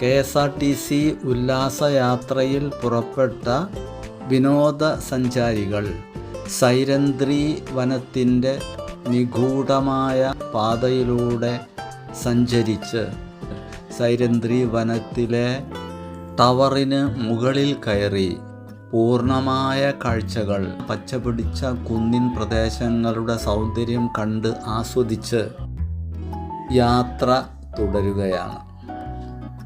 KSRTC ഉല്ലാസയാത്രയിൽ പുറപ്പെട്ട വിനോദസഞ്ചാരികൾ സൈരന്ധ്രി വനത്തിൻ്റെ നിഗൂഢമായ പാതയിലൂടെ സഞ്ചരിച്ച് സൈരന്ധ്രി വനത്തിലെ ടവറിന് മുകളിൽ കയറി പൂർണ്ണമായ കാഴ്ചകൾ, പച്ചപിടിച്ച കുന്നിൻ പ്രദേശങ്ങളുടെ സൗന്ദര്യം കണ്ട് ആസ്വദിച്ച് യാത്ര തുടരുകയാണ്.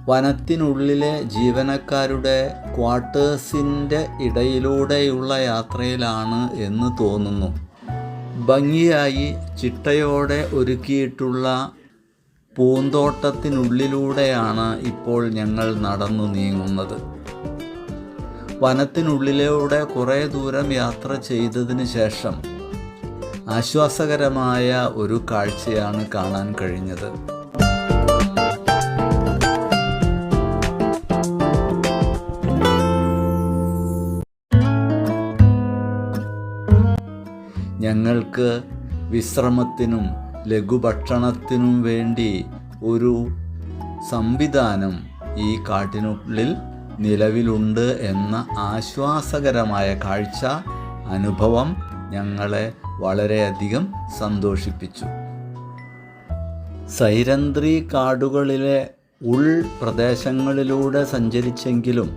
വനത്തിനുള്ളിലെ ജീവനക്കാരുടെ ക്വാർട്ടേഴ്സിൻ്റെ ഇടയിലൂടെയുള്ള യാത്രയിലാണ് എന്ന് തോന്നുന്നു. ഭംഗിയായി ചിട്ടയോടെ ഒരുക്കിയിട്ടുള്ള പൂന്തോട്ടത്തിനുള്ളിലൂടെയാണ് ഇപ്പോൾ ഞങ്ങൾ നടന്നു നീങ്ങുന്നത്. വനത്തിനുള്ളിലൂടെ കുറേ ദൂരം യാത്ര ചെയ്തതിന് ശേഷം ആശ്വാസകരമായ ഒരു കാഴ്ചയാണ് കാണാൻ കഴിഞ്ഞത്. ഞങ്ങൾക്ക് വിശ്രമത്തിനും ലഘുഭക്ഷണത്തിനും വേണ്ടി ഒരു സംവിധാനം ഈ കാട്ടിനുള്ളിൽ നിലവിലുണ്ട് എന്ന ആശ്വാസകരമായ കാഴ്ച അനുഭവം ഞങ്ങളെ വളരെയധികം സന്തോഷിപ്പിച്ചു. സൈരന്ധ്രി കാടുകളിലെ ഉൾപ്രദേശങ്ങളിലൂടെ സഞ്ചരിച്ചെങ്കിലും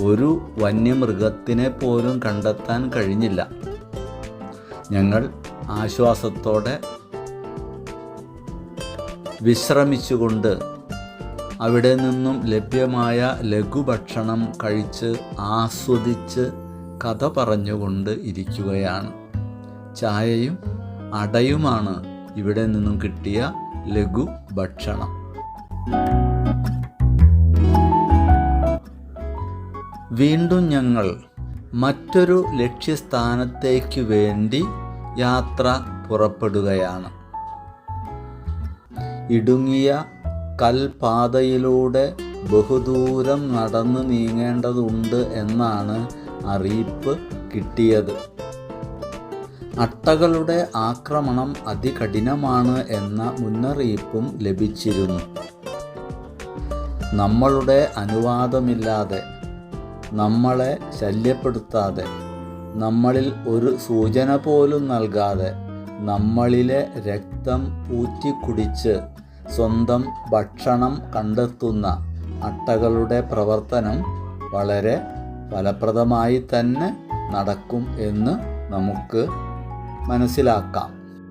ഒരു വന്യമൃഗത്തിനെ പോലും കണ്ടെത്താൻ കഴിഞ്ഞില്ല. ഞങ്ങൾ ആശ്വാസത്തോടെ വിശ്രമിച്ചുകൊണ്ട് അവിടെ നിന്നും ലഭ്യമായ ലഘുഭക്ഷണം കഴിച്ച് ആസ്വദിച്ച് കഥ പറഞ്ഞുകൊണ്ട് ഇരിക്കുകയാണ്. ചായയും അടയുമാണ് ഇവിടെ നിന്നും കിട്ടിയ ലഘുഭക്ഷണം. വീണ്ടും ഞങ്ങൾ മറ്റൊരു ലക്ഷ്യസ്ഥാനത്തേക്ക് വേണ്ടി യാത്ര പുറപ്പെടുകയാണ്. ഇടുങ്ങിയ കൽപാതയിലൂടെ ബഹുദൂരം നടന്നു നീങ്ങേണ്ടതുണ്ട് എന്നാണ് അറിയിപ്പ് കിട്ടിയത്. അട്ടകളുടെ ആക്രമണം അതികഠിനമാണ് എന്ന മുന്നറിയിപ്പും ലഭിച്ചിരുന്നു. നമ്മളുടെ അനുവാദമില്ലാതെ, നമ്മളെ ശല്യപ്പെടുത്താതെ, നമ്മളിൽ ഒരു സൂചന പോലും നൽകാതെ നമ്മളിലെ രക്തം ഊറ്റിക്കുടിച്ച് സ്വന്തം ഭക്ഷണം കണ്ടെത്തുന്ന അട്ടകളുടെ പ്രവർത്തനം വളരെ ഫലപ്രദമായി തന്നെ നടക്കും എന്ന് നമുക്ക് മനസ്സിലാക്കാം.